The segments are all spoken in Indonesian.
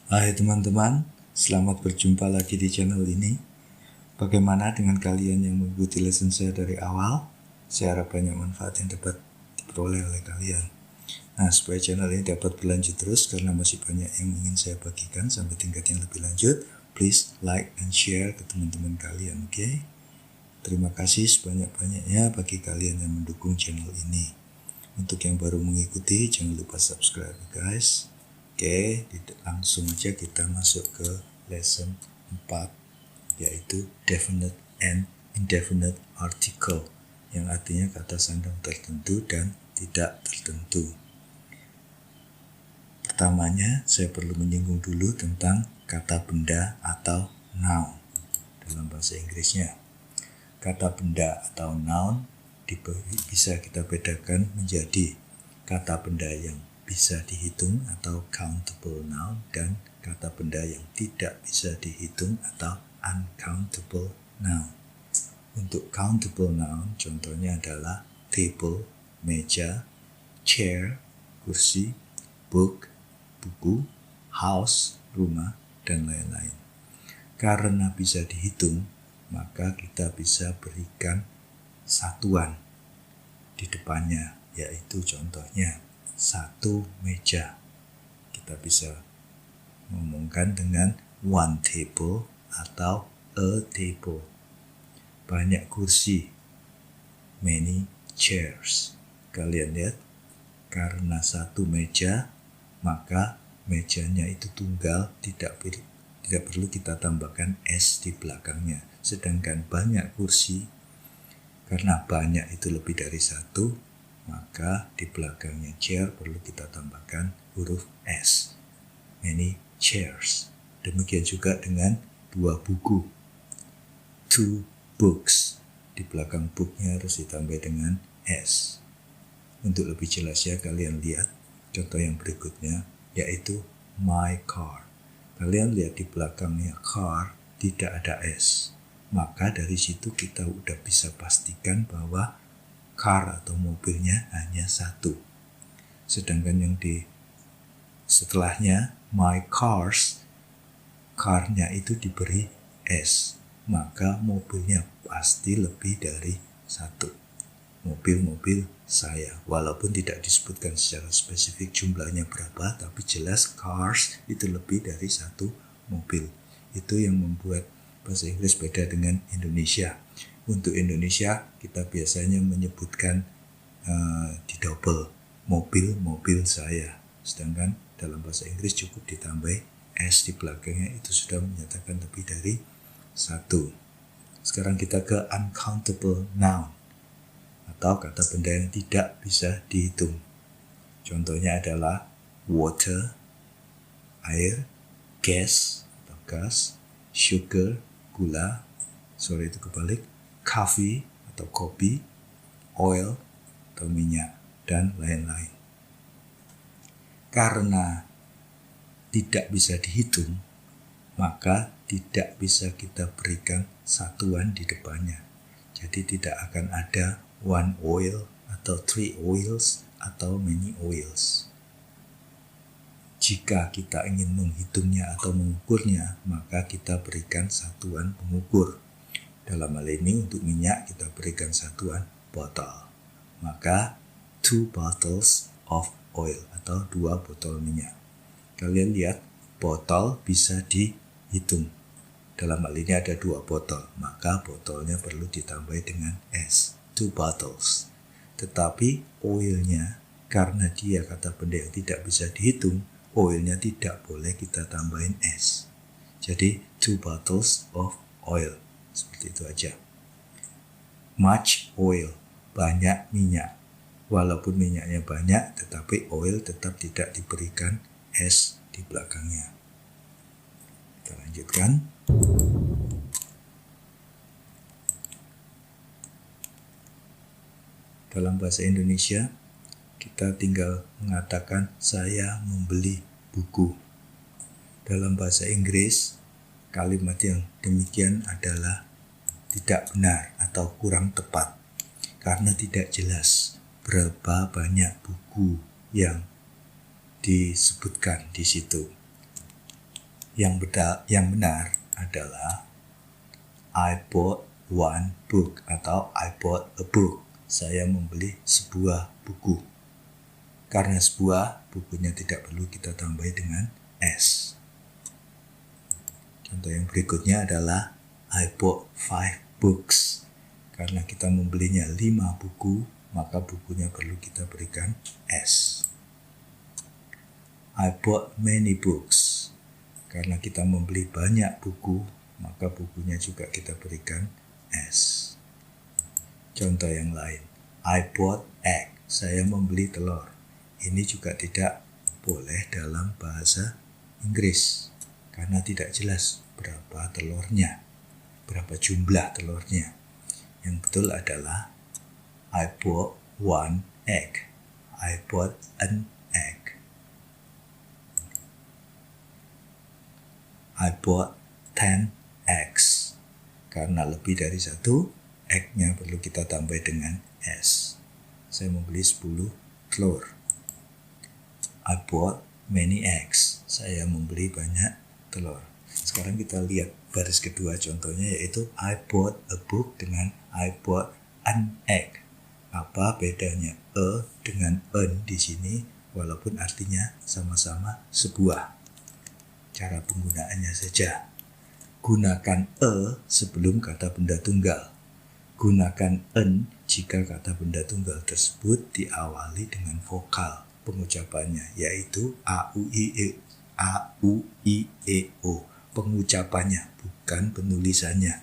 Hai teman-teman, selamat berjumpa lagi di channel ini. Bagaimana dengan kalian yang mengikuti lesson saya dari awal? Saya harap banyak manfaat yang dapat diperoleh oleh kalian. Nah, supaya channel ini dapat berlanjut terus karena masih banyak yang ingin saya bagikan sampai tingkat yang lebih lanjut, please like and share ke teman-teman kalian, oke? Terima kasih sebanyak-banyaknya bagi kalian yang mendukung channel ini. Untuk yang baru mengikuti, jangan lupa subscribe guys. Oke, langsung aja kita masuk ke lesson 4, yaitu definite and indefinite article, yang artinya kata sandang tertentu dan tidak tertentu. Pertamanya, saya perlu menyinggung dulu tentang kata benda atau noun dalam bahasa Inggrisnya. Kata benda atau noun bisa kita bedakan menjadi kata benda yang bisa dihitung atau countable noun dan kata benda yang tidak bisa dihitung atau uncountable noun. Untuk countable noun contohnya adalah table, meja, chair, kursi, book, buku, house, rumah, dan lain-lain. Karena bisa dihitung, maka kita bisa berikan satuan di depannya, yaitu contohnya satu meja. Kita bisa ngomongkan dengan one table atau a table. Banyak kursi, many chairs. Kalian lihat, karena satu meja, maka mejanya itu tunggal, tidak perlu kita tambahkan s di belakangnya. Sedangkan banyak kursi, karena banyak itu lebih dari satu, maka di belakangnya chair perlu kita tambahkan huruf S. Many chairs. Demikian juga dengan dua buku. Two books. Di belakang booknya harus ditambah dengan S. Untuk lebih jelas ya, kalian lihat contoh yang berikutnya, yaitu my car. Kalian lihat di belakangnya car tidak ada S. Maka dari situ kita udah bisa pastikan bahwa car atau mobilnya hanya satu. Sedangkan yang di setelahnya my cars, car-nya itu diberi S, maka mobilnya pasti lebih dari satu. Mobil-mobil saya, walaupun tidak disebutkan secara spesifik jumlahnya berapa, tapi jelas cars itu lebih dari satu mobil. Itu yang membuat bahasa Inggris beda dengan Indonesia. Untuk Indonesia, kita biasanya menyebutkan di double, mobil-mobil saya. Sedangkan dalam bahasa Inggris cukup ditambah S di belakangnya, itu sudah menyatakan lebih dari satu. Sekarang kita ke uncountable noun, atau kata benda yang tidak bisa dihitung. Contohnya adalah water, air, gas atau gas, sugar, gula, itu kebalik, coffee atau kopi, oil atau minyak, dan lain-lain. Karena tidak bisa dihitung, maka tidak bisa kita berikan satuan di depannya. Jadi tidak akan ada one oil atau three oils atau many oils. Jika kita ingin menghitungnya atau mengukurnya, maka kita berikan satuan pengukur. Dalam hal ini untuk minyak kita berikan satuan botol. Maka 2 bottles of oil atau 2 botol minyak. Kalian lihat, botol bisa dihitung. Dalam hal ini ada 2 botol, maka botolnya perlu ditambah dengan S, 2 bottles. Tetapi oilnya, karena dia kata benda yang tidak bisa dihitung, oilnya tidak boleh kita tambahin S. Jadi 2 bottles of oil. Seperti itu aja. Much oil, banyak minyak. Walaupun minyaknya banyak, tetapi oil tetap tidak diberikan S di belakangnya. Kita lanjutkan. Dalam bahasa Indonesia, kita tinggal mengatakan saya membeli buku. Dalam bahasa Inggris, kalimat yang demikian adalah tidak benar atau kurang tepat karena tidak jelas berapa banyak buku yang disebutkan di situ. Yang benar adalah I bought one book atau I bought a book. Saya membeli sebuah buku. Karena sebuah, bukunya tidak perlu kita tambahi dengan S. Contoh yang berikutnya adalah I bought 5 books. Karena kita membelinya 5 buku, maka bukunya perlu kita berikan S. I bought many books. Karena kita membeli banyak buku, maka bukunya juga kita berikan S. Contoh yang lain, I bought egg. Saya membeli telur. Ini juga tidak boleh dalam bahasa Inggris karena tidak jelas berapa telurnya, berapa jumlah telurnya. Yang betul adalah I bought one egg. I bought an egg. I bought 10 eggs. Karena lebih dari 1, egg-nya perlu kita tambah dengan S. Saya membeli 10 telur. I bought many eggs. Saya membeli banyak telur. Sekarang kita lihat baris kedua contohnya, yaitu I bought a book dengan I bought an egg. Apa bedanya a dengan an di sini walaupun artinya sama-sama sebuah? Cara penggunaannya saja. Gunakan a sebelum kata benda tunggal. Gunakan an jika kata benda tunggal tersebut diawali dengan vokal pengucapannya, yaitu a, u, i, e, o. Pengucapannya, bukan penulisannya.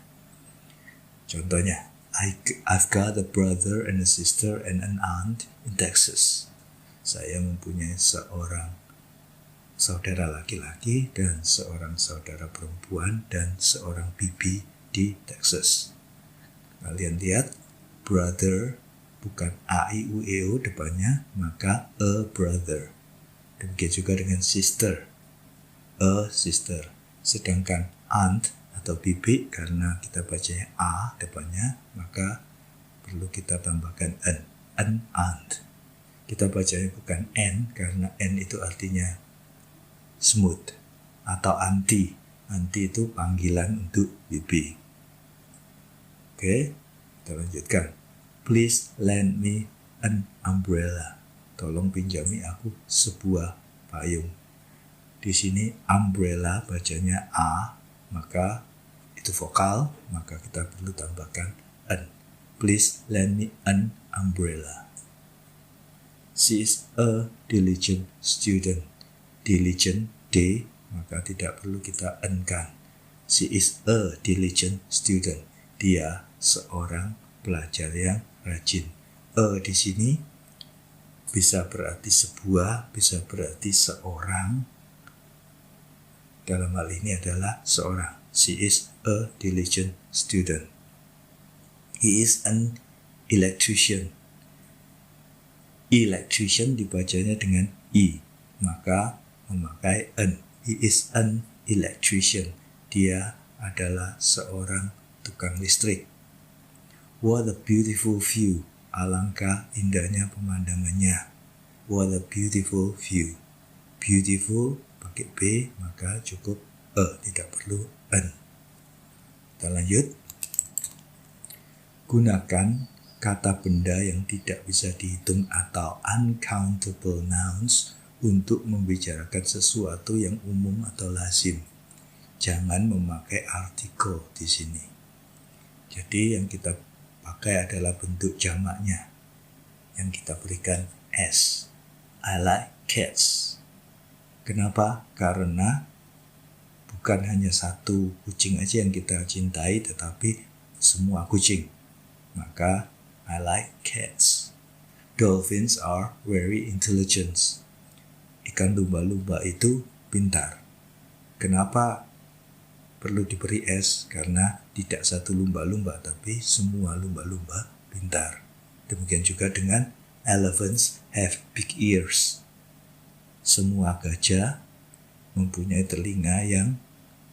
Contohnya, I've got a brother and a sister and an aunt in Texas. Saya mempunyai seorang saudara laki-laki dan seorang saudara perempuan dan seorang bibi di Texas. Kalian lihat, brother bukan a, i, u, e, o depannya, maka a brother. Demikian juga dengan sister, a sister. Sedangkan aunt atau bibi, karena kita bacanya a depannya, maka perlu kita tambahkan an aunt. Kita bacanya bukan n, karena n itu artinya smooth atau anti. Anti itu panggilan untuk bibi. Oke, kita lanjutkan. Please lend me an umbrella. Tolong pinjami aku sebuah payung. Di sini umbrella bacanya a, maka itu vokal, maka kita perlu tambahkan an. Please lend me an umbrella. She is a diligent student. Diligent, D, maka tidak perlu kita n-kan. She is a diligent student. Dia seorang pelajar yang rajin. A di sini bisa berarti sebuah, bisa berarti seorang. Dalam hal ini adalah seorang. She is a diligent student. He is an electrician. Electrician dibacanya dengan i, maka memakai an. He is an electrician. Dia adalah seorang tukang listrik. What a beautiful view. Alangkah indahnya pemandangannya. What a beautiful view. Beautiful pakai B, maka cukup a, tidak perlu an. Kita lanjut. Gunakan kata benda yang tidak bisa dihitung atau uncountable nouns untuk membicarakan sesuatu yang umum atau lazim. Jangan memakai artikel di sini. Jadi yang kita pakai adalah bentuk jamaknya, yang kita berikan S. I like cats. Kenapa? Karena bukan hanya satu kucing aja yang kita cintai, tetapi semua kucing. Maka I like cats. Dolphins are very intelligent. Ikan lumba-lumba itu pintar. Kenapa perlu diberi S? Karena tidak satu lumba-lumba, tapi semua lumba-lumba pintar. Demikian juga dengan elephants have big ears. Semua gajah mempunyai telinga yang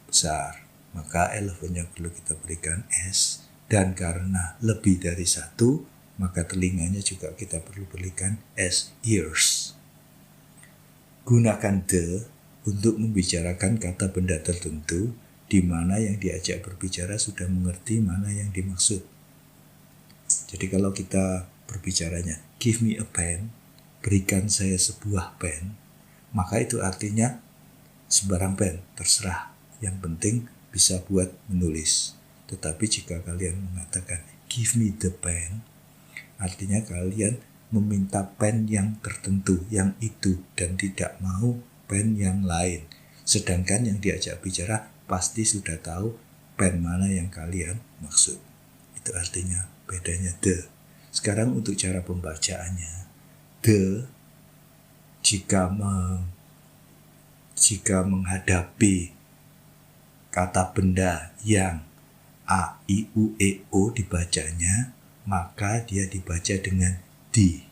besar. Maka elephantnya perlu kita berikan S. Dan karena lebih dari satu, maka telinganya juga kita perlu berikan S, ears. Gunakan the untuk membicarakan kata benda tertentu di mana yang diajak berbicara sudah mengerti mana yang dimaksud. Jadi kalau kita berbicaranya, give me a pen, berikan saya sebuah pen, maka itu artinya sembarang pen, terserah. Yang penting bisa buat menulis. Tetapi jika kalian mengatakan give me the pen, artinya kalian meminta pen yang tertentu, yang itu, dan tidak mau pen yang lain. Sedangkan yang diajak bicara pasti sudah tahu pen mana yang kalian maksud. Itu artinya bedanya the. Sekarang untuk cara pembacaannya. The jika menghadapi kata benda yang A, I, U, E, O dibacanya, maka dia dibaca dengan the.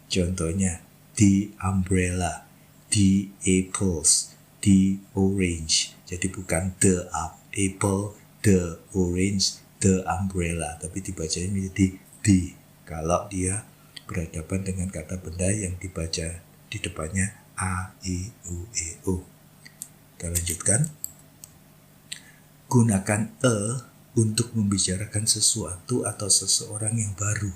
Contohnya, the umbrella, the apples, the orange. Jadi bukan the apple, the orange, the umbrella, tapi dibacanya menjadi the. Kalau dia berhadapan dengan kata benda yang dibaca di depannya A, I, U, E, O. Kita lanjutkan. Gunakan untuk membicarakan sesuatu atau seseorang yang baru.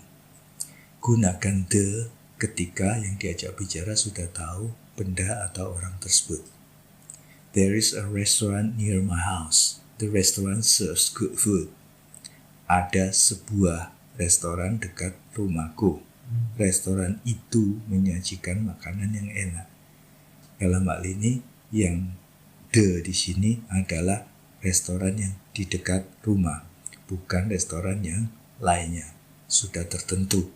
Gunakan the ketika yang diajak bicara sudah tahu benda atau orang tersebut. There is a restaurant near my house. The restaurant serves good food. Ada sebuah restoran dekat rumahku. Restoran itu menyajikan makanan yang enak. Dalam hal ini, yang the di sini adalah restoran yang di dekat rumah, bukan restoran yang lainnya. Sudah tertentu,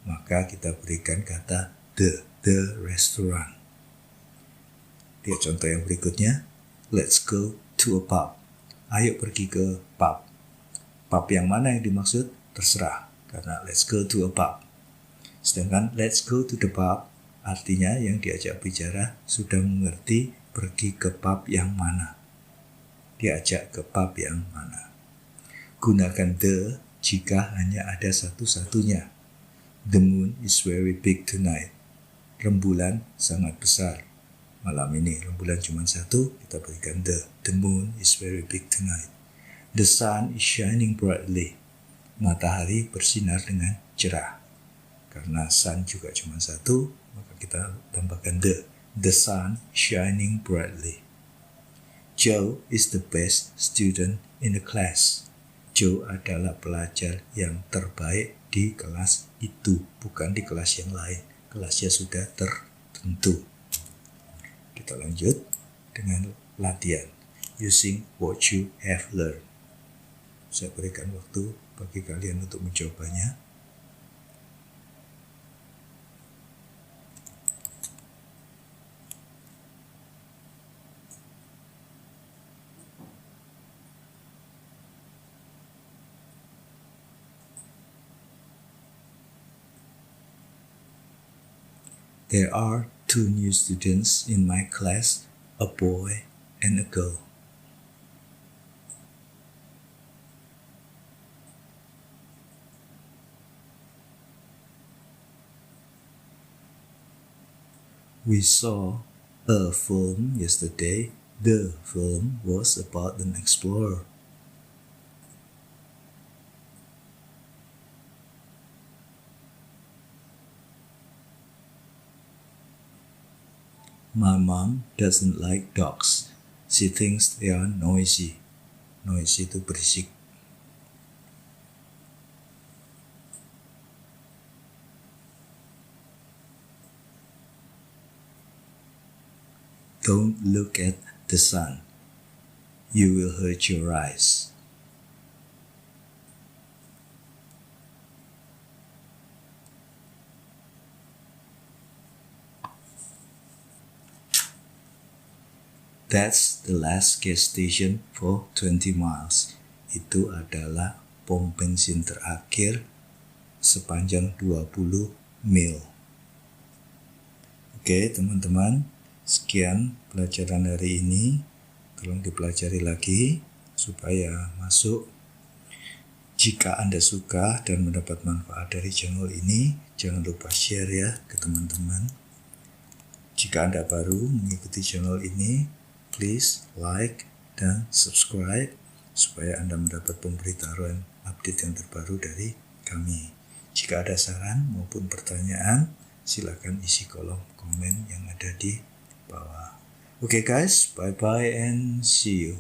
maka kita berikan kata the restaurant. Lihat contoh yang berikutnya. Let's go to a pub. Ayo pergi ke pub. Pub yang mana yang dimaksud? Terserah, karena let's go to a pub. Sedangkan let's go to the pub artinya yang diajak bicara sudah mengerti pergi ke pub yang mana. Diajak ke pub yang mana. Gunakan the jika hanya ada satu-satunya. The moon is very big tonight. Rembulan sangat besar malam ini. Rembulan cuma satu, kita berikan the. The moon is very big tonight. The sun is shining brightly. Matahari bersinar dengan cerah. Karena sun juga cuma satu, maka kita tambahkan the. The sun shining brightly. Joe is the best student in the class. Joe adalah pelajar yang terbaik di kelas itu, bukan di kelas yang lain. Kelasnya sudah tertentu. Kita lanjut dengan latihan. Using what you have learned. Saya berikan waktu bagi kalian untuk mencobanya. There are 2 new students in my class, a boy and a girl. We saw a film yesterday. The film was about an explorer. My mom doesn't like dogs. She thinks they are noisy. Noisy itu berisik. Don't look at the sun. You will hurt your eyes. That's the last gas station for 20 miles. Itu adalah pom bensin terakhir sepanjang 20 mil. Oke, teman-teman. Sekian pelajaran hari ini. Tolong dipelajari lagi supaya masuk. Jika Anda suka dan mendapat manfaat dari channel ini, jangan lupa share ya ke teman-teman. Jika Anda baru mengikuti channel ini, please like dan subscribe supaya Anda mendapat pemberitahuan update yang terbaru dari kami. Jika ada saran maupun pertanyaan, silakan isi kolom komen yang ada di bawah. Okay guys, bye-bye and see you.